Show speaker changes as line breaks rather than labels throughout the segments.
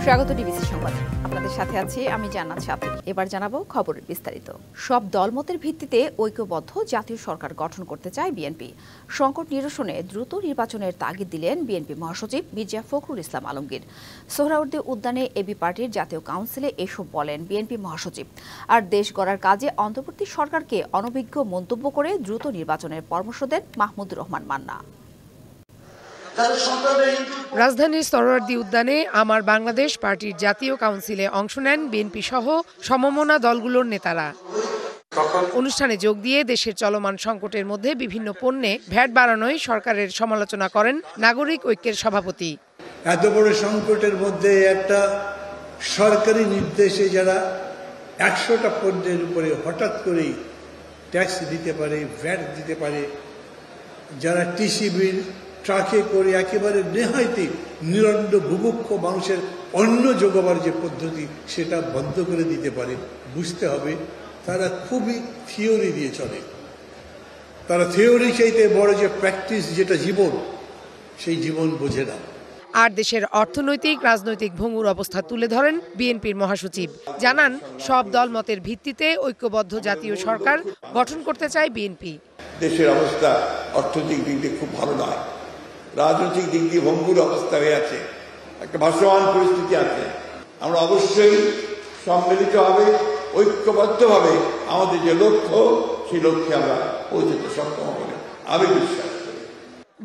স্বাগত ডিবিসি সংবাদে। আপনাদের সাথে আছি আমি জান্নাত সাথী। এবার জানাবো খবরের বিস্তারিত। সব দলমতের ভিত্তিতে ঐক্যবদ্ধ জাতীয় সরকার গঠন করতে চায় বিএনপি। সংকট নিরসনে দ্রুত নির্বাচনের তাগিদ দিলেন বিএনপি মহাসচিব মির্জা ফখরুল ইসলাম আলমগীর। সোহরাওয়ার্দী উদ্যানে এবি পার্টির জাতীয় কাউন্সিলে এসব বলেন বিএনপি মহাসচিব। আর দেশ গড়ার কাজে অন্তর্বর্তী সরকারকে অনভিজ্ঞ মন্তব্য করে দ্রুত নির্বাচনের পরামর্শ দেন মাহমুদুর রহমান মান্না।
রাজধানীর সোহরাওয়ার্দী উদ্যানে আমার বাংলাদেশ পার্টির জাতীয় কাউন্সিলে অংশ নেন বিএনপি সহ সমমনা দলগুলোর নেতারা। অনুষ্ঠানে যোগ দিয়ে দেশের চলমান সংকটের মধ্যে বিভিন্ন পণ্যে ভ্যাট বাড়ানোয় সরকারের সমালোচনা করেন নাগরিক ঐক্যের সভাপতি।
এত বড় সংকটের মধ্যে একটা সরকারি নির্দেশে যারা 100টা পণ্যের উপরে হঠাৎ করেই ট্যাক্স দিতে পারে, ভ্যাট দিতে পারে, যারা টিসিবির ট্রাকে করে একেবারে নেহাইতে নিরন্ন বুভুক্ষ মানুষের অন্ন যোগাবার যে পদ্ধতি সেটা বন্ধ করে দিতে পারে, বুঝতে হবে তারা খুবই থিওরি দিয়ে চলে। তারা থিওরি চাইতে বড় যে প্র্যাকটিস, যেটা জীবন, সেই জীবন বোঝে না।
আর দেশের অর্থনৈতিক রাজনৈতিক ভঙ্গুর অবস্থা তুলে ধরেন বিএনপির মহাসচিব। জানান সব দলমতের ভিত্তিতে ঐক্যবদ্ধ জাতীয় সরকার গঠন করতে চায় বিএনপি।
দেশের অবস্থা অর্থনৈতিক দিক দিয়ে খুব ভালো নয়, রাজনৈতিক দিক দিয়ে ভঙ্গুর অবস্থা হয়ে আছে, একটা ভাসমান পরিস্থিতি আছে। আমরা অবশ্যই সম্মিলিতভাবে ঐক্যবদ্ধভাবে আমাদের যে লক্ষ্য, সেই লক্ষ্যে আমরা পৌঁছতে সক্ষম হব আমি বিশ্বাস করি।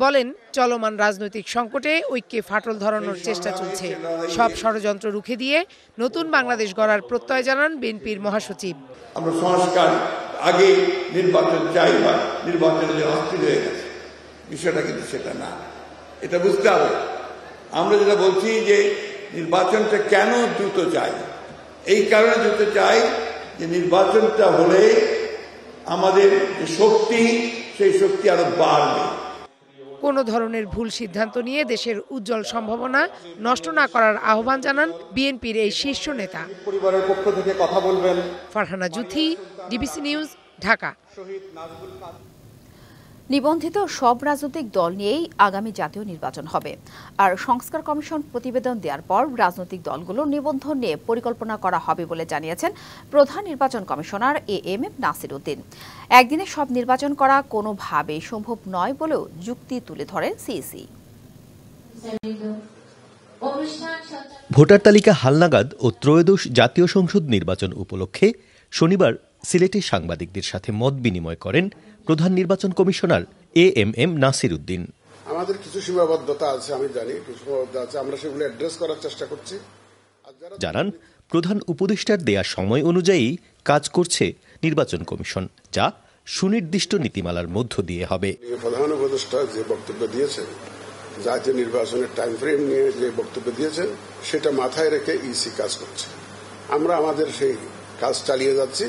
বলেন চলমান রাজনৈতিক সংকটে ঐক্যে ফাটল ধরানোর চেষ্টা চলছে। সব ষড়যন্ত্র রুখে দিয়ে নতুন বাংলাদেশ গড়ার প্রত্যয় জানান বিএনপির মহাসচিব।
আমরা সংস্কার আগে নির্বাচন চাই বা নির্বাচনের যে অস্থির হয়ে গেছে, বিষয়টা কিন্তু সেটা না, এটা বুঝতে হবে। আমরা যেটা বলছি যে নির্বাচনটা কেন দ্রুত চাই, এই কারণে দ্রুত চাই যে নির্বাচনটা হলে আমাদের যে শক্তি, সেই শক্তি আরো বাড়বে।
কোনো ধরনের ভুল সিদ্ধান্ত নিয়ে দেশের উজ্জ্বল সম্ভাবনা নষ্ট না করার আহ্বান জানান বিএনপির এই শীর্ষ নেতা।
পরিবারের পক্ষ থেকে কথা বলবেন
ফারহানা জুথি, ডিবিসি নিউজ, ঢাকা।
নিবন্ধিত সব রাজনৈতিক দল নিয়েই আগামী জাতীয় নির্বাচন হবে। আর সংস্কার কমিশন প্রতিবেদন দেওয়ার পর রাজনৈতিক দলগুলোর নিবন্ধন নিয়ে পরিকল্পনা করা হবে বলে জানিয়েছেন প্রধান নির্বাচন কমিশনার এএম নাসির উদ্দিন। একদিনে সব নির্বাচন করা কোনোভাবেই সম্ভব নয় বলেও যুক্তি তুলে ধরেন সিইসি।
ভোটার তালিকা হালনাগাদ ও ত্রয়োদশ জাতীয় সংসদ নির্বাচন উপলক্ষে শনিবার সিলেটে সাংবাদিকদের সাথে মত বিনিময় করেন প্রধান নির্বাচন কমিশনার এএম নাসির উদ্দিন।
আমাদের কিছু সীমাবদ্ধতা আছে, আমি জানি কিছু সীমাবদ্ধতা আছে, আমরা সেগুলো অ্যাড্রেস করার চেষ্টা করছি।
জানান প্রধান উপদেষ্টার দেয়া সময় অনুযায়ী কাজ করছে নির্বাচন কমিশন, যা সুনির্দিষ্ট নীতিমালার মধ্য দিয়ে হবে।
প্রধান উপদেষ্টা যে বক্তব্য দিয়েছেন, জাতীয় নির্বাচনের টাইম ফ্রেম নিয়ে যে বক্তব্য দিয়েছেন, সেটা মাথায় রেখে ইসি কাজ করছে। আমরা আমাদের সেই কাজ চালিয়ে যাচ্ছি।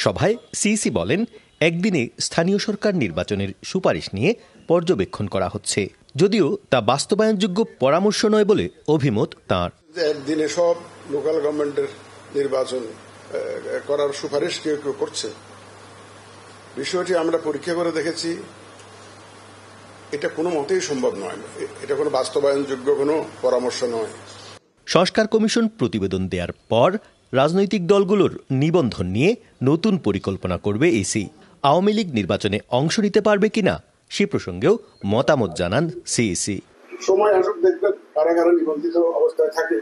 সভায় সিইসি বলেন একদিনে স্থানীয় সরকার নির্বাচনের সুপারিশ নিয়ে পর্যবেক্ষণ করা হচ্ছে, যদিও তা বাস্তবায়নযোগ্য পরামর্শ নয় বলে অভিমত তাঁর।
একদিনে সব লোকাল গভর্নমেন্টের নির্বাচন করার সুপারিশ কেউ কেউ করছে, বিষয়টি আমরা পরীক্ষা করে দেখেছি, এটা কোনো মতেই সম্ভব নয়, এটা কোনো বাস্তবায়নযোগ্য কোনো পরামর্শ নয়।
সংস্কার কমিশন প্রতিবেদন দেওয়ার পর রাজনৈতিক দলগুলোর নিবন্ধন নিয়ে নতুন পরিকল্পনা করবে ইসি। আওয়ামী লীগ নির্বাচনে অংশ নিতে পারবে কিনা সে প্রসঙ্গেও মতামত জানান সিইসি।
সময় আসুক, দেখবেন কারা কারা নিবন্ধিত অবস্থায় থাকে,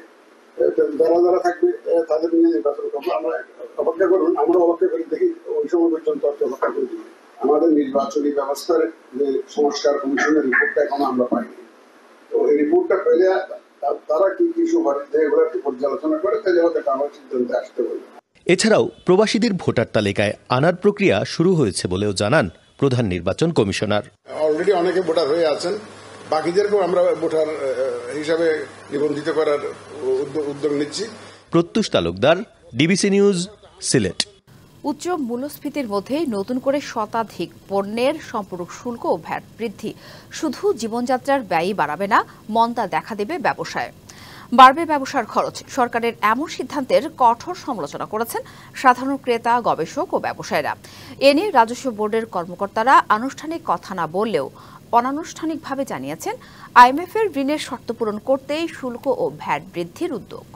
যারা যারা থাকবে তাদের নিয়ে নির্বাচন করবো। আমরা অপেক্ষা করুন, আমরা অপেক্ষা করি, দেখি ওই সময় পর্যন্ত অপেক্ষা করি। আমাদের নির্বাচনী ব্যবস্থার যে সংস্কার কমিশনের রিপোর্টটা এখনো আমরা পাইনি, তো এই রিপোর্টটা পেলে তারা কি কি সুপারিশ দেয় এগুলো একটু পর্যালোচনা করে তাহলে হয়তো আমার সিদ্ধান্তে আসতে পারবে।
এছাড়াও প্রবাসীদের ভোটার তালিকায় আনার প্রক্রিয়া শুরু হয়েছে বলেও জানান প্রধান নির্বাচন কমিশনার।
অলরেডি অনেকে ভোটার হয়ে আছেন, বাকিদেরকেও আমরা ভোটার হিসাবে নিবন্ধিত করার উদ্যোগ নিচ্ছি।
প্রত্যুষ তালুকদার, ডিবিসি নিউজ, সিলেট।
উচ্চ মূল্যস্ফীতির মধ্যে নতুন করে শতাধিক পণ্যের সম্পূরক শুল্ক ও ভ্যাট বৃদ্ধি শুধু জীবনযাত্রার ব্যয়ই বাড়াবে না, মন্দা দেখা দেবে ব্যবসায়। বাড়বে ব্যবসার খরচ। সরকারের এমন সিদ্ধান্তের কঠোর সমালোচনা করেছেন সাধারণ ক্রেতা, গবেষক ও ব্যবসায়ীরা। এ নিয়ে রাজস্ব বোর্ডের কর্মকর্তারা আনুষ্ঠানিক কথা না বললেও অনানুষ্ঠানিকভাবে জানিয়েছেন আইএমএফ-এর ঋণের শর্ত পূরণ করতেই শুল্ক ও ভ্যাট বৃদ্ধির উদ্যোগ।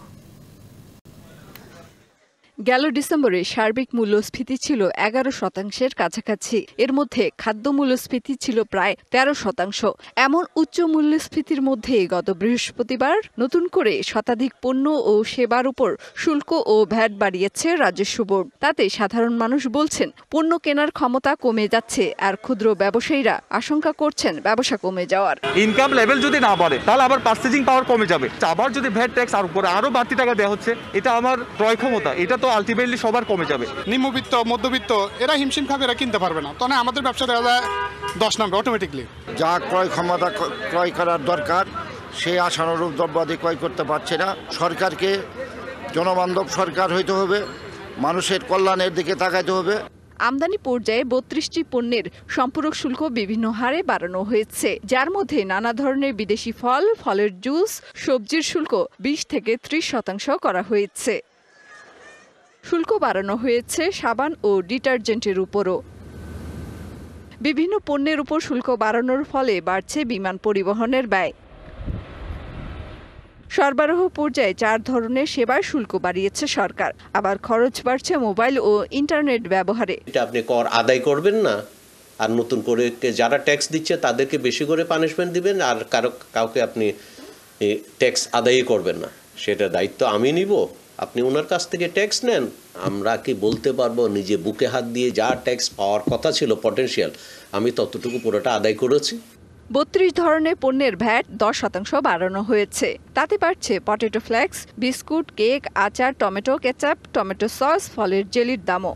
গেল ডিসেম্বরে সার্বিক মূল্যস্ফীতি ছিল 11% কাছাকাছি। এর মধ্যে খাদ্য মূল্যস্ফীতি ছিল প্রায় 13%। এমন উচ্চ মূল্যস্ফীতির মধ্যে গত বৃহস্পতিবার নতুন করে শতাধিক পণ্য ও সেবার উপর শুল্ক ও ভ্যাট বাড়িয়েছে রাজস্ব বোর্ড। তাতে সাধারণ মানুষ বলছেন পণ্য কেনার ক্ষমতা কমে যাচ্ছে, আর ক্ষুদ্র ব্যবসায়ীরা আশঙ্কা করছেন ব্যবসা কমে যাওয়ার।
ইনকাম লেভেল যদি না বাড়ে তাহলে আবার পারচেজিং পাওয়ার কমে যাবে। আবার যদি ভ্যাট ট্যাক্স আর উপরে আরো বাড়তি টাকা দেওয়া হচ্ছে, এটা আমার ক্রয় ক্ষমতা, এটা তো আলটিমেটলি সবার কমে যাবে।
নিম্নবিত্ত মধ্যবিত্ত এরা হিমশিম খাবে, এরা কিনতে পারবে না। তখন আমাদের ব্যবসা দেওয়া যায় 10 নম্বর অটোমেটিকলি।
যা ক্রয় ক্ষমতা ক্রয় করার দরকার সে আশানুরূপ দ্রব্যাদি ক্রয় করতে পারছে না। সরকারকে জনবান্ধব সরকার হইতে হবে, মানুষের কল্যাণের দিকে তাকাইতে হবে।
আমদানি পর্যায়ে 32টি পণ্যের সম্পূরক শুল্ক বিভিন্ন হারে বাড়ানো হয়েছে, যার মধ্যে নানা ধরনের বিদেশি ফল, ফলের জুস, সবজির শুল্ক 20 থেকে 30% করা হয়েছে। শুল্ক বাড়ানো হয়েছে সাবান ও ডিটারজেন্টের উপরও। বিভিন্ন পণ্যের উপর শুল্ক বাড়ানোর ফলে বাড়ছে বিমান পরিবহনের ব্যয়। সরবরাহ পর্যায়ে 4 ধরনের সেবার শুল্ক বাড়িয়েছে সরকার। আবার খরচ বাড়ছে মোবাইল ও ইন্টারনেট ব্যবহারে।
এটা আপনি কর আদায় করবেন না, আর নতুন করে যারা ট্যাক্স দিচ্ছে তাদেরকে বেশি করে পানিশমেন্ট দিবেন, আর কাউকে আপনি ট্যাক্স আদায়ই করবেন না। সেটা দায়িত্ব আমি নিব, আপনি ওনার কাছ থেকে ট্যাক্স নেন। আমরা কি বলতে পারবো নিজে বুকে হাত দিয়ে যা ট্যাক্স পাওয়ার কথা ছিল পটেনশিয়াল, আমি ততটুকু পুরোটা আদায় করেছি?
32 ধরনের পণ্যের ভ্যাট 10% বাড়ানো হয়েছে। তাতে বাড়ছে পটেটো ফ্লেক্স, বিস্কুট, কেক, আচার, টমেটো কেচাপ, টমেটো সস, ফলের জেলির দামও।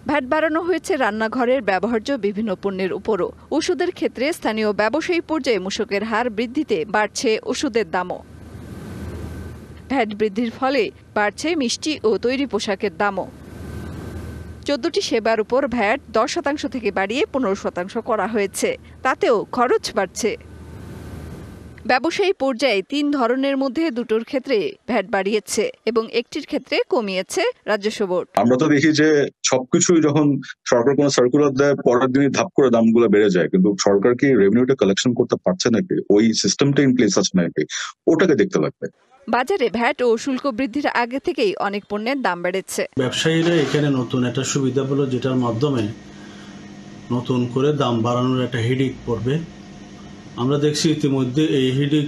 ভ্যাট বাড়ানো হয়েছে রান্নাঘরের ব্যবহার্য বিভিন্ন পণ্যের উপরও। ওষুধের ক্ষেত্রে স্থানীয় ব্যবসায়ী পর্যায়ে মূসকের হার বৃদ্ধিতে বাড়ছে ওষুধের দামও। ভ্যাট বৃদ্ধির ফলে বাড়ছে মিষ্টি ও তৈরি পোশাকের দামও। 14টি সেবার উপর ভ্যাট 10% থেকে বাড়িয়ে 15% করা হয়েছে, তাতেও খরচ বাড়ছে। ব্যবসায়ী পর্যায়ে 3 ধরনের মধ্যে 2টোর ক্ষেত্রে ভ্যাট বাড়িয়েছে এবং একটির ক্ষেত্রে কমিয়েছে রাজস্ব বোর্ড।
আমরা তো দেখি যে সবকিছুই যখন সরকার কোনো সার্কুলার দেয় পরের দিনই ধাপ করে দামগুলো বেড়ে যায়, কিন্তু সরকার কি রেভিনিউটা কালেকশন করতে পারছে নাকি, ওই সিস্টেমটা ইন প্লেস আছে নাকি, ওটাকে দেখতে লাগবে।
বাজারে ভ্যাট ও শুল্ক বৃদ্ধির আগে থেকেই অনেক পণ্যের দাম বেড়েছে।
ব্যবসায়ীরা এখানে নতুন একটা সুবিধা পেল, যেটার মাধ্যমে নতুন করে দাম বাড়ানোর একটা হিডিক পড়বে। আমরা দেখছি ইতিমধ্যে এই হিডিক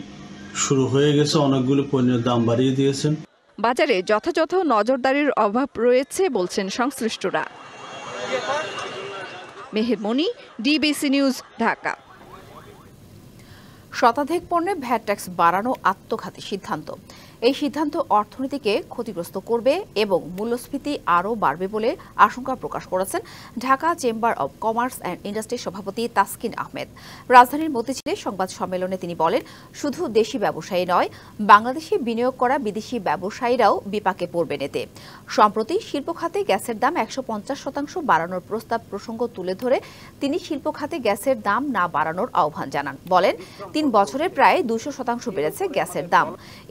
শুরু হয়ে গেছে, অনেকগুলো পণ্যের দাম বাড়িয়ে দিয়েছেন।
বাজারে যথাযথ নজরদারির অভাব রয়েছে বলছেন সংশ্লিষ্টরা। মেহের মনি, ডিবিসি নিউজ, ঢাকা।
শতাধিক পণ্যে ভ্যাট ট্যাক্স বাড়ানো আত্মঘাতী সিদ্ধান্ত। এই সিদ্ধান্ত অর্থনীতিকে ক্ষতিগ্রস্ত করবে এবং মূল্যস্ফীতি আরও বাড়বে বলে আশঙ্কা প্রকাশ করেছেন Dhaka chamber of commerce and ইন্ডাস্ট্রির সভাপতি তাসকিন আহমেদ। রাজধানীর মতিঝিলে সংবাদ সম্মেলনে তিনি বলেন, শুধু দেশি ব্যবসায়ী নয়, বাংলাদেশে বিনিয়োগ করা বিদেশি ব্যবসায়ীরাও বিপাকে পড়বেন এতে। সম্প্রতি শিল্প খাতে গ্যাসের দাম 150% বাড়ানোর প্রস্তাব প্রসঙ্গ তুলে ধরে তিনি শিল্প খাতে গ্যাসের দাম না বাড়ানোর আহ্বান জানান। বলেন, 3 বছরে প্রায় 200% বেড়েছে গ্যাসের দাম।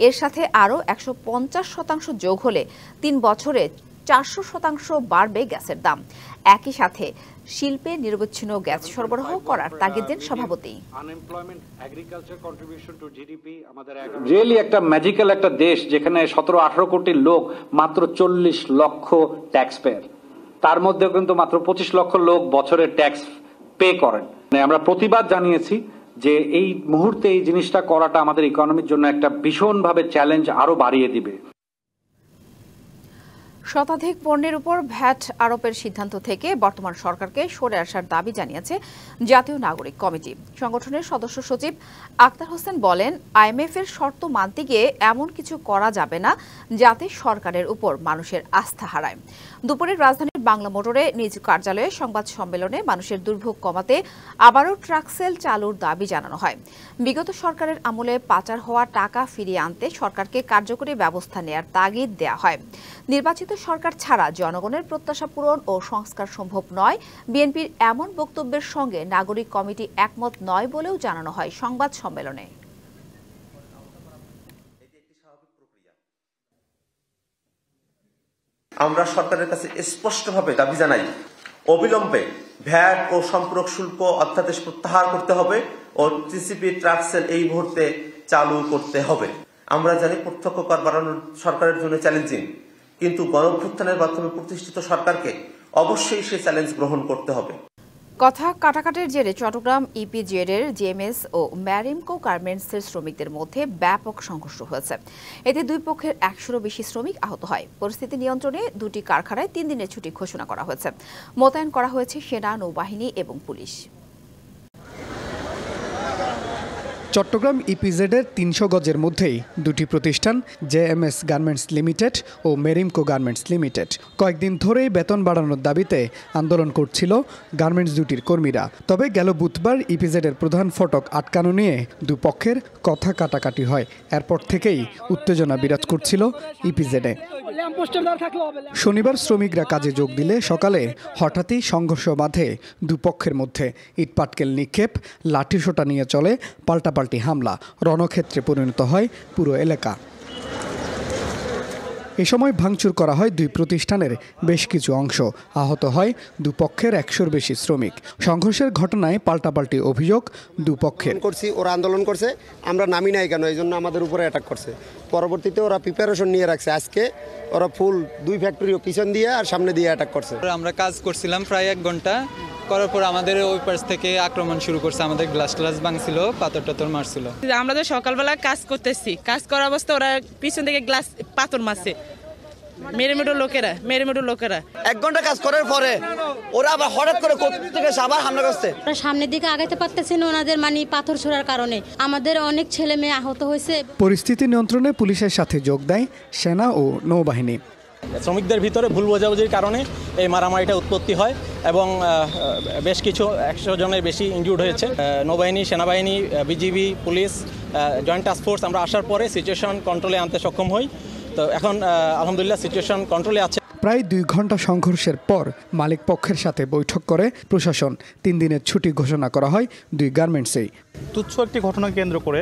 এর সাথে আরও 150% যোগ হলে 3 বছরে 400% বাড়বে গ্যাসের দাম। একই সাথে শিল্পে নিরবচ্ছিন্ন গ্যাস সরবরাহ করার তাগিদ দেন সভাপতি।
রিয়েলি একটা ম্যাজিক্যাল একটা দেশ, যেখানে 17-18 কোটি লোক, মাত্র 40 লক্ষ ট্যাক্স পেয়ার। তার মধ্যে কিন্তু মাত্র 25 লক্ষ লোক বছরে ট্যাক্স পে করেন। আমরা প্রতিবাদ জানিয়েছি যে এই মুহূর্তে এই জিনিসটা করাটা আমাদের ইকোনমির জন্য একটা ভীষণভাবে চ্যালেঞ্জ আরো বাড়িয়ে দিবে।
শতাধিক পণ্যের উপর ভ্যাট আরোপের সিদ্ধান্ত থেকে বর্তমান সরকারকে সরে আসার দাবি জানিয়েছে জাতীয় নাগরিক কমিটি। সংগঠনের সদস্য সচিব আক্তার হোসেন বলেন, আইএমএফ-এর শর্ত মানতে গিয়ে এমন কিছু করা যাবে না যাতে সরকারের উপর মানুষের আস্থা হারায়। দুপুরে রাজধানীর বাংলা মোটরে নিজ কার্যালয়ে সংবাদ সম্মেলনে মানুষের দুর্ভোগ কমাতে আবারও ট্রাক সেল চালুর দাবি জানানো হয়। বিগত সরকারের আমলে পাচার হওয়া টাকা ফিরিয়ে আনতে সরকারকে কার্যকরী ব্যবস্থা নেয়ার তাগিদ দেয়া হয়। নির্বাচিত সরকার ছাড়া জনগণের প্রত্যাশা পূরণ ও সংস্কার সম্ভব নয়। বিএনপির এমন বক্তব্যের সঙ্গে নাগরিক কমিটি একমত নয় বলেও জানানো হয় সংবাদ সম্মেলনে।
আমরা সরকারের কাছে স্পষ্টভাবে দাবি জানাই, অবিলম্বে ভ্যাট ও সম্পূরক শুল্ক অধ্যাদেশ প্রত্যাহার করতে হবে ও টিসিপি ট্রাকসেল এই মুহূর্তে চালু করতে হবে। আমরা জানি প্রত্যক্ষ কর বাড়ানো সরকারের জন্য চ্যালেঞ্জিং, কিন্তু গণঅভ্যুত্থানের মাধ্যমে প্রতিষ্ঠিত সরকারকে অবশ্যই সেই চ্যালেঞ্জ গ্রহণ করতে হবে।
কথা কাটাকাটির জেরে চট্টগ্রাম ইপিজেড এর জেএমএস ও ম্যারিমকো গার্মেন্টসের শ্রমিকদের মধ্যে ব্যাপক সংঘর্ষ হয়েছে। এতে দুই পক্ষের 100-এরও বেশি শ্রমিক আহত হয়। পরিস্থিতি নিয়ন্ত্রণে দুটি কারখানায় 3 দিনের ছুটি ঘোষণা করা হয়েছে। মোতায়েন করা হয়েছে সেনা, নৌবাহিনী এবং পুলিশ।
চট্টগ্রাম ইপিজেডের 300 গজের মধ্যেই দুটি প্রতিষ্ঠান, জেএমএস গার্মেন্টস লিমিটেড ও মেরিমকো গার্মেন্টস লিমিটেড। কয়েকদিন ধরেই বেতন বাড়ানোর দাবিতে আন্দোলন করছিল গার্মেন্টস দুটির কর্মীরা। তবে গেল বুধবার ইপিজেডের প্রধান ফটক আটকানো নিয়ে দুপক্ষের কথা কাটাকাটি হয়। এরপর থেকেই উত্তেজনা বিরাজ করছিল ইপিজেডে। শনিবার শ্রমিকরা কাজে যোগ দিলে সকালে হঠাৎই সংঘর্ষ বাধে দুপক্ষের মধ্যে। ইটপাটকেল নিক্ষেপ, লাঠিসোঁটা নিয়ে চলে পাল্টাপাল্টি হামলা। রণক্ষেত্রে পরিণত হয় পুরো এলাকা। এ সময় ভাঙচুর করা হয় দুই প্রতিষ্ঠানের বেশ কিছু অংশ। আহত হয় দুপক্ষের 100-এর বেশি শ্রমিক। সংঘর্ষের ঘটনায় পাল্টাপাল্টি অভিযোগ দুপক্ষের।
ওরা আন্দোলন করছে, আমরা নামি নাই কেন, এই জন্য আমাদের উপরে অ্যাটাক করছে। পরবর্তীতে ওরা প্রিপারেশন নিয়ে রাখছে। আজকে ওরা ফুল 2 ফ্যাক্টরি পিছন দিয়ে আর সামনে দিয়ে অ্যাটাক করছে।
আমরা কাজ করছিলাম প্রায় 1 ঘন্টা, করার পর আমাদের ওই পাশ থেকে আক্রমণ শুরু করছে। আমাদের গ্লাস ভাঙছিল, পাথর টাথর মারছিল।
আমরা তো সকালবেলা কাজ করতেছি, কাজ করার অবস্থা ওরা পিছন থেকে গ্লাস পাথর মারছে। মেরেমেটো লোকেরা
1 ঘন্টা কাজ করার পরে ওরা আবার হঠাৎ করে কোত্থেকে আবার হামলা করছে।
সামনের দিকে আগাইতে পারতেছেন ওনাদের পাথর ছোড়ার কারণে। আমাদের অনেক ছেলে মেয়ে আহত হয়েছে।
পরিস্থিতি নিয়ন্ত্রণে পুলিশের সাথে যোগ দেয় সেনা ও নৌবাহিনী।
শ্রমিকদের ভিতরে ভুল বোঝাবুঝির কারণে এই মারামারিটা উৎপত্তি হয় এবং বেশ কিছু 100 জনের বেশি ইনজুর্ড হয়েছে। নৌবাহিনী, সেনাবাহিনী, BGB, police, joint task force আমরা আসার পরে সিচুয়েশন কন্ট্রোলে আনতে সক্ষম হই। তো এখন আলহামদুলিল্লাহ সিচুয়েশন কন্ট্রোলে আছে।
প্রায় 2 ঘন্টা সংঘর্ষের পর মালিক পক্ষের সাথে বৈঠক করে প্রশাসন। 3 দিনের ছুটি ঘোষণা করা হয় দুই গার্মেন্টসেই।
তুচ্ছ একটি ঘটনা কেন্দ্র করে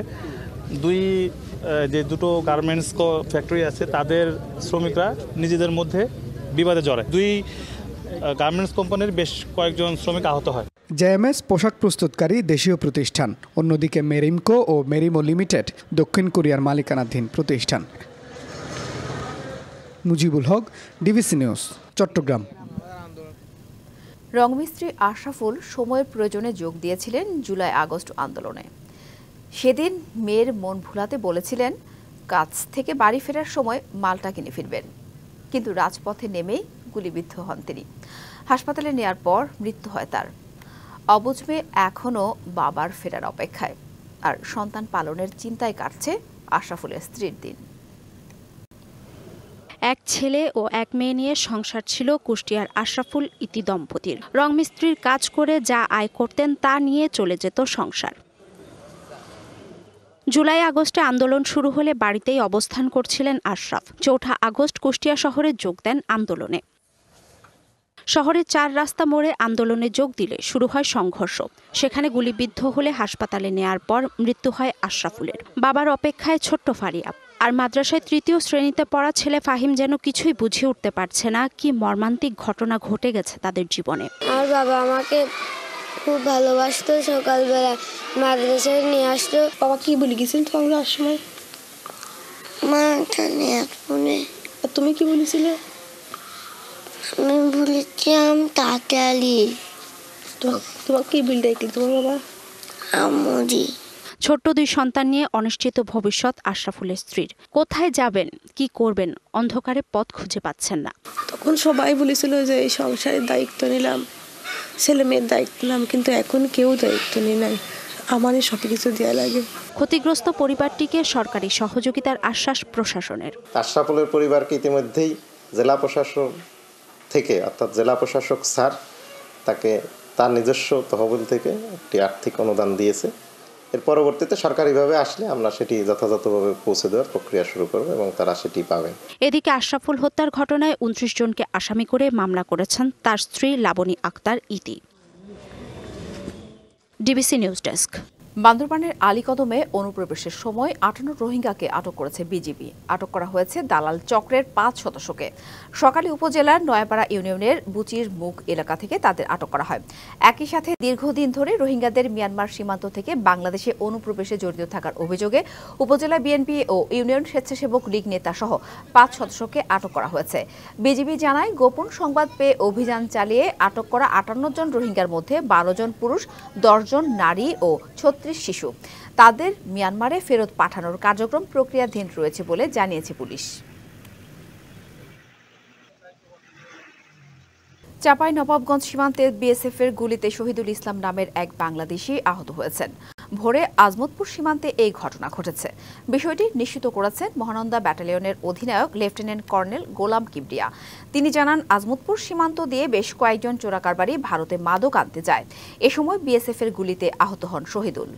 দুটো গার্মেন্টস ফ্যাক্টরি আছে, তাদের শ্রমিকরা নিজেদের মধ্যে বিবাদে জড়ায়। 2 গার্মেন্টস কোম্পানির বেশ কয়েকজন শ্রমিক আহত হয়।
জেএমএস পোশাক প্রস্তুতকারী দেশীয় প্রতিষ্ঠান, অন্যদিকে মেরিমকো ও মেরিমো লিমিটেড দক্ষিণ কোরিয়ার মালিকানাধীন প্রতিষ্ঠান। Mujibul Haque, DBC news, Chittagong.
রংমিস্ত্রি আশরাফুল সময়ের প্রয়োজনে যোগ দিয়েছিলেন জুলাই-আগস্ট আন্দোলনে। সেদিন মেয়ের মন ভুলাতে বলেছিলেন কাজ থেকে বাড়ি ফেরার সময় মালটা কিনে ফিরবেন, কিন্তু রাজপথে নেমেই গুলিবিদ্ধ হন তিনি। হাসপাতালে নেয়ার পর মৃত্যু হয় তার। অবুঝ মেয়ে এখনও বাবার ফেরার অপেক্ষায়, আর সন্তান পালনের চিন্তায় কাটছে আশরাফুলের স্ত্রীর দিন।
এক ছেলে ও এক মেয়ে নিয়ে সংসার ছিল কুষ্টিয়ার আশরাফুল ইতি দম্পতির। রংমিস্ত্রির কাজ করে যা আয় করতেন তা নিয়ে চলে যেত সংসার। জুলাই-আগস্টে আন্দোলন শুরু হলে বাড়িতেই অবস্থান করছিলেন আশরাফ। 4 আগস্ট কুষ্টিয়া শহরে যোগ দেন আন্দোলনে। শহরের 4 রাস্তা মোড়ে আন্দোলনে যোগ দিলে শুরু হয় সংঘর্ষ। সেখানে গুলিবিদ্ধ হলে হাসপাতালে নেয়ার পর মৃত্যু হয় আশরাফুলের। বাবার অপেক্ষায় ছোট্ট ফারিয়া। আর মাদ্রাসায় 3য় শ্রেণীতে পড়া ছেলে ফাহিম যেন কিছুই বুঝে উঠতে পারছে না কি মর্মান্তিক ঘটনা ঘটে গেছে তাদের জীবনে।
আর বাবা আমাকে খুব ভালোবাসতো, সকালবেলা মাদ্রাসায় নিয়ে আসতো।
বাবা কি বলে গেছিল তোমাকে আসার সময়?
মাটা নিয়ে ফোনে।
তুমি কি বলেছিলে?
আমি বলেছিলাম তাড়াতাড়ি।
তোমার কি বিল ডাকলি তোমার বাবা?
আমুজি।
ছোট্ট 2 সন্তান নিয়ে অনিশ্চিত ভবিষ্যৎ আশরাফুলের স্ত্রীর। কোথায় যাবেন, কি করবেন, অন্ধকারে পথ খুঁজে পাচ্ছেন না।
তখন সবাই বলেছিল যে এই সংসারের দায়িত্ব নিলাম, ছেলে মেয়ের দায়িত্ব নিলাম, কিন্তু এখন কেউ দায়িত্ব নেই নাই। আমারই সবকিছু দেওয়া লাগে।
ক্ষতিগ্রস্ত পরিবারটিকে সরকারি সহযোগিতার আশ্বাস প্রশাসনের।
আশরাফুলের পরিবারকে ইতিমধ্যেই জেলা প্রশাসন থেকে, অর্থাৎ জেলা প্রশাসক স্যার তাকে তার নিজস্ব তহবিল থেকে একটি আর্থিক অনুদান দিয়েছে। এর পরবর্তীতে সরকারিভাবে আসলে আমরা সেটি যথাযথভাবে পৌঁছে দেওয়ার প্রক্রিয়া শুরু করব এবং তারা সেটি পাবেন।
এদিকে আশরাফুল হত্যার ঘটনায় 29 জনকে আসামি করে মামলা করেছেন তার স্ত্রী লাবনী আক্তার ইতি। DBC news desk.
বান্দরবানের আলীকদমে অনুপ্রবেশের সময় 58 রোহিঙ্গাকে আটক করেছে বিজিবি। আটক করা হয়েছে দালাল চক্রের 5 সদস্যকে। সকালে উপজেলার নয়াপাড়া ইউনিয়নের বুচির মুখ এলাকা থেকে তাদের আটক করা হয়। একই সাথে দীর্ঘদিন ধরে রোহিঙ্গাদের মিয়ানমার সীমান্ত থেকে বাংলাদেশে অনুপ্রবেশে জড়িত থাকার অভিযোগে উপজেলা বিএনপি ও ইউনিয়ন স্বেচ্ছাসেবক লীগ নেতা সহ 5 সদস্যকে আটক করা হয়েছে। বিজিবি জানায়, গোপন সংবাদ পেয়ে অভিযান চালিয়ে আটক করা 58 জন রোহিঙ্গার মধ্যে 12 জন পুরুষ, 10 জন নারী ও 36 শিশু। তাদের মিয়ানমারে ফেরত পাঠানোর কার্যক্রম প্রক্রিয়াধীন রয়েছে বলে জানিয়েছে পুলিশ। চাঁপাইনবাবগঞ্জ সীমান্তে বিএসএফ এর গুলিতে শহীদুল ইসলাম নামের এক বাংলাদেশি আহত হয়েছেন। ভোরে আজমতপুর সীমান্তে এই ঘটনা ঘটেছে। বিষয়টি নিশ্চিত করেছেন মহানন্দা ব্যাটালিয়নের অধিনায়ক লেফটেন্যান্ট কর্নেল গোলাম কিবরিয়া। তিনি জানান, আজমতপুর সীমান্ত দিয়ে বেশ কয়েকজন চোরাকারবারি ভারতে মাদক আনতে যায়। এ সময় বিএসএফ এর গুলিতে আহত হন শহীদুল।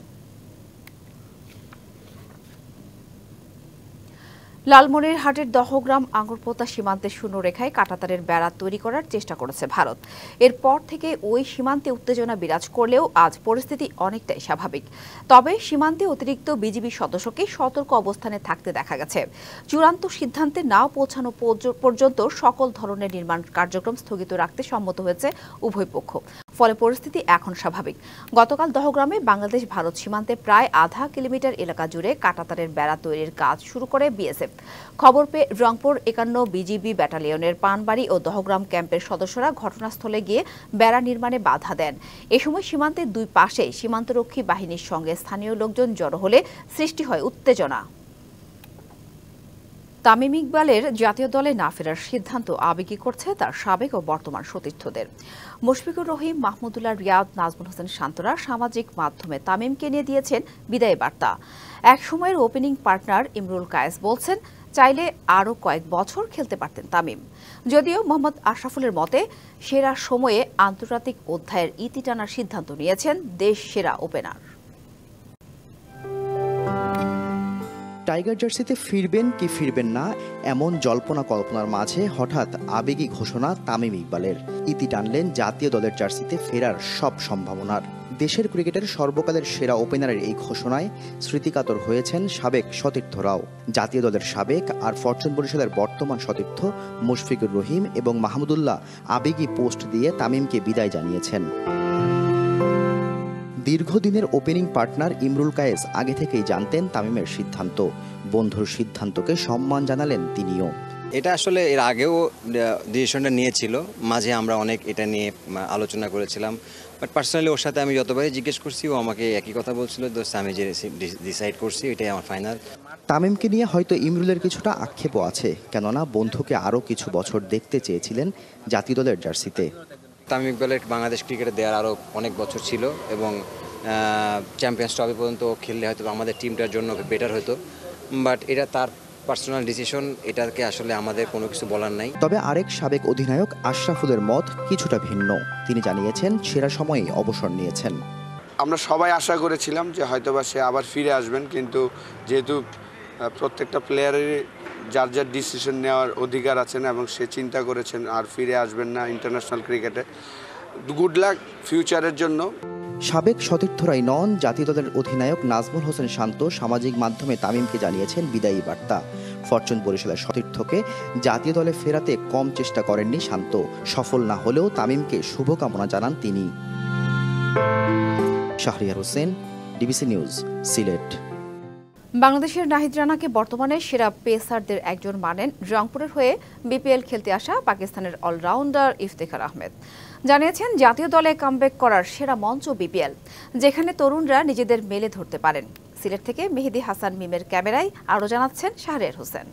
লালমনিরহাটের দহগ্রাম আঙ্গুরপোতা সীমান্তের শূন্যরেখায় কাঁটাতারের বেড়া তৈরি করার চেষ্টা করেছে ভারত। এরপর থেকে ওই সীমান্তে উত্তেজনা বিরাজ করলেও আজ পরিস্থিতি অনেকটাই স্বাভাবিক। তবে সীমান্তে অতিরিক্ত বিজিবি সদস্যকে সতর্ক অবস্থানে থাকতে দেখা গেছে। চূড়ান্ত সিদ্ধান্তে না পৌঁছানো পর্যন্ত সকল ধরনের নির্মাণ কার্যক্রম স্থগিত রাখতে সম্মত হয়েছে উভয় পক্ষ। ফলে পরিস্থিতি এখন স্বাভাবিক। গতকাল দহগ্রামে বাংলাদেশ ভারত সীমান্তে প্রায় আধা কিলোমিটার এলাকা জুড়ে কাঁটাতারের বেড়া তৈরির কাজ শুরু করে বিএসএফ। খবর পেয়ে রংপুর 51 বিজিবি ব্যাটালিয়নের পানবাড়ি ও দহগ্রাম ক্যাম্পের সদস্যরা ঘটনাস্থলে গিয়ে বেড়া নির্মাণে বাধা দেন। এ সময় সীমান্তের দুই পাশে সীমান্তরক্ষী বাহিনীর সঙ্গে স্থানীয় লোকজন জড়ো হলে সৃষ্টি হয় উত্তেজনা। তামিম ইকবালের জাতীয় দলে না ফেরার সিদ্ধান্ত আবেগী করছে তার সাবেক ও বর্তমান সতীর্থদের। মুশফিকুর রহিম, মাহমুদুল্লাহ রিয়াদ, নাজমুল হোসেন শান্তরা সামাজিক মাধ্যমে তামিমকে নিয়ে দিয়েছেন বিদায় বার্তা। এক সময়ের ওপেনিং পার্টনার ইমরুল কায়েস বলছেন, চাইলে আরও কয়েক বছর খেলতে পারতেন তামিম। যদিও মোহাম্মদ আশরাফুলের মতে সেরা সময়ে আন্তর্জাতিক অধ্যায়ের ইতি টানার সিদ্ধান্ত নিয়েছেন দেশ সেরা ওপেনার।
টাইগার জার্সিতে ফিরবেন কি ফিরবেন না এমন জল্পনা কল্পনার মাঝে হঠাৎ আবেগী ঘোষণা তামিম ইকবালের। ইতি টানলেন জাতীয় দলের জার্সিতে ফেরার সব সম্ভাবনার। দেশের ক্রিকেটের সর্বকালের সেরা ওপেনারের এই ঘোষণায় স্মৃতিকাতর হয়েছেন সাবেক সতীর্থরাও। জাতীয় দলের সাবেক আর ফরচুন বরিশালের বর্তমান সতীর্থ মুশফিকুর রহিম এবং মাহমুদুল্লাহ আবেগী পোস্ট দিয়ে তামিমকে বিদায় জানিয়েছেন। দীর্ঘদিনের ওপেনিং পার্টনার ইমরুল কায়েস আগে থেকেই জানতেন তামিমের সিদ্ধান্ত। বন্ধুর সিদ্ধান্তকে সম্মান জানালেন তিনিও।
এটা আসলে এর আগেও ডিসিশনটা নিয়েছিল, মাঝে আমরা অনেক এটা নিয়ে আলোচনা করেছিলাম, বাট পার্সোনালি ওর সাথে আমি যতবারই জিজ্ঞেস করছি ও আমাকে একই কথা বলছিল, দোস্ত আমি যে ডিসাইড করছি এটাই আমার ফাইনাল।
তামিমকে নিয়ে হয়তো ইমরুলের কিছুটা আক্ষেপও আছে, কেননা বন্ধুকে আরও কিছু বছর দেখতে চেয়েছিলেন জাতীয় দলের জার্সিতে।
তামিম ইকবালের বাংলাদেশ ক্রিকেটে দেওয়ার আরও অনেক বছর ছিল এবং চ্যাম্পিয়ন্স ট্রফি পর্যন্ত খেললে হয়তো আমাদের টিমটার জন্য বেটার হতো, বাট এটা তার পার্সোনাল ডিসিশন, এটাকে আসলে আমাদের কোনো কিছু বলার নাই।
তবে আরেক সাবেক অধিনায়ক আশরাফুলের মত কিছুটা ভিন্ন। তিনি জানিয়েছেন সেরা সময়ে অবসর নিয়েছেন।
আমরা সবাই আশা করেছিলাম যে হয়তোবা সে আবার ফিরে আসবেন, কিন্তু যেহেতু প্রত্যেকটা প্লেয়ারেরই যার যার ডিসিশন নেওয়ার অধিকার আছেন এবং সে চিন্তা করেছেন আর ফিরে আসবেন না ইন্টারন্যাশনাল ক্রিকেটে। গুড লাক ফিউচারের জন্য।
সাবেক সতীর্থরাই নন, জাতীয় দলের অধিনায়ক নাজমুল হোসেন শান্ত সামাজিক মাধ্যমে তামিমকে জানিয়েছেন বিদায়ী বার্তা। ফরচুন বরিশালের সতীর্থকে জাতীয় দলে ফেরাতে কম চেষ্টা করেননি শান্ত। সফল না হলেও তামিমকে শুভকামনা জানান তিনি। Shahriar Hossain, DBC news, Sylhet.
বাংলাদেশের নাহিদ রানাকে বর্তমানে সেরা পেসারদের একজন মানেন রংপুরের হয়ে বিপিএল খেলতে আসা পাকিস্তানের অলরাউন্ডার ইফতেখার আহমেদ। জানিয়েছেন, জাতীয় দলে কামব্যাক করার সেরা মঞ্চ বিপিএল, যেখানে তরুণরা নিজেদের মেলে ধরতে পারেন। সিলেট থেকে মেহেদি হাসান মিমের ক্যামেরায় আরও জানাচ্ছেন Shahriar Hossain.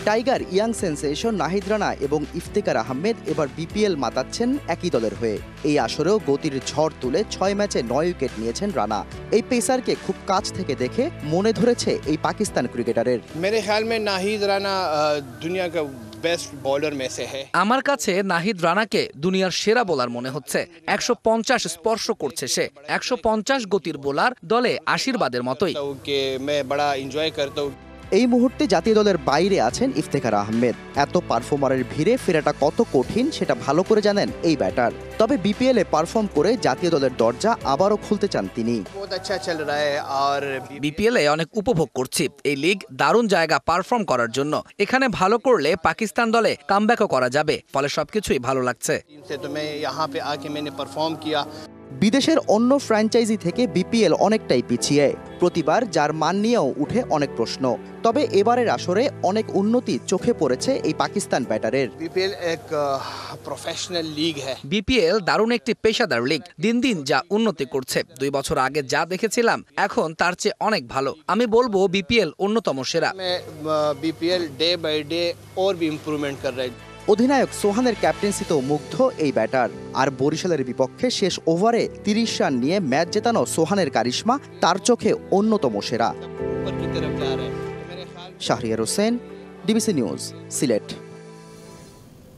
Tiger young sensation Nahid Rana এবং ইফতেখার আহমেদ এবার বিপিএল মাতাচ্ছেন একই দলের হয়ে। এই আসরেও গতির ঝড় তুলে 6 ম্যাচে 9 উইকেট নিয়েছেন রানা। এই পেসারকে খুব কাছ থেকে দেখে মনে ধরেছে এই পাকিস্তান ক্রিকেটারের।
मेरे ख्याल में नाहिद राना दुनिया का बेस्ट बॉलर में से है।
আমার কাছে নাহিদ রানাকে দুনিয়ার সেরা বোলার মনে হচ্ছে। 150 স্পর্শ করছে সে। 150 গতির বোলার, দলে আশীর্বাদের মতোই।
मैं बड़ा एंजॉय करता हूं।
এই মুহূর্তে জাতীয় দলের বাইরে আছেন ইফতেখার আহমেদ। এত পারফর্মারের ভিড়ে ফেরাটা কত কঠিন সেটা ভালো করে জানেন এই ব্যাটার। তবে বিপিএল এ পারফর্ম করে জাতীয় দলের দরজা আবারও খুলতে চান তিনি।
বিপিএল এ অনেক উপভোগ করছি। এই লিগ দারুণ জায়গা পারফর্ম করার জন্য। এখানে ভালো করলে পাকিস্তান দলে কামব্যাকও করা যাবে, ফলে সবকিছুই ভালো লাগছে।
বিদেশের অন্য ফ্র্যাঞ্চাইজি থেকে বিপিএল অনেকটাই পিছিয়ে। প্রতিবার যার মান নিয়েও উঠে অনেক প্রশ্ন। তবে এবারের আসরে অনেক উন্নতি চোখে পড়েছে এই পাকিস্তান ব্যাটারের।
বিপিএল দারুণ একটি পেশাদার লিগ। দিন দিন যা উন্নতি করছে, 2 বছর আগে যা দেখেছিলাম এখন তার চেয়ে অনেক ভালো। আমি বলবো বিপিএল অন্যতম সেরা।
বিপিএল ডে বাই ডে और भी इम्प्रूवमेंट कर रहा है।
অধিনায়ক সোহানের ক্যাপ্টেন্সিতেও মুগ্ধ এই ব্যাটার। আর বরিশালের বিপক্ষে শেষ ওভারে 30 রান নিয়ে ম্যাচ জেতানো সোহানের কারিশমা তার চোখে অন্যতম সেরা। Shahriar Hossain, DBC news, Sylhet.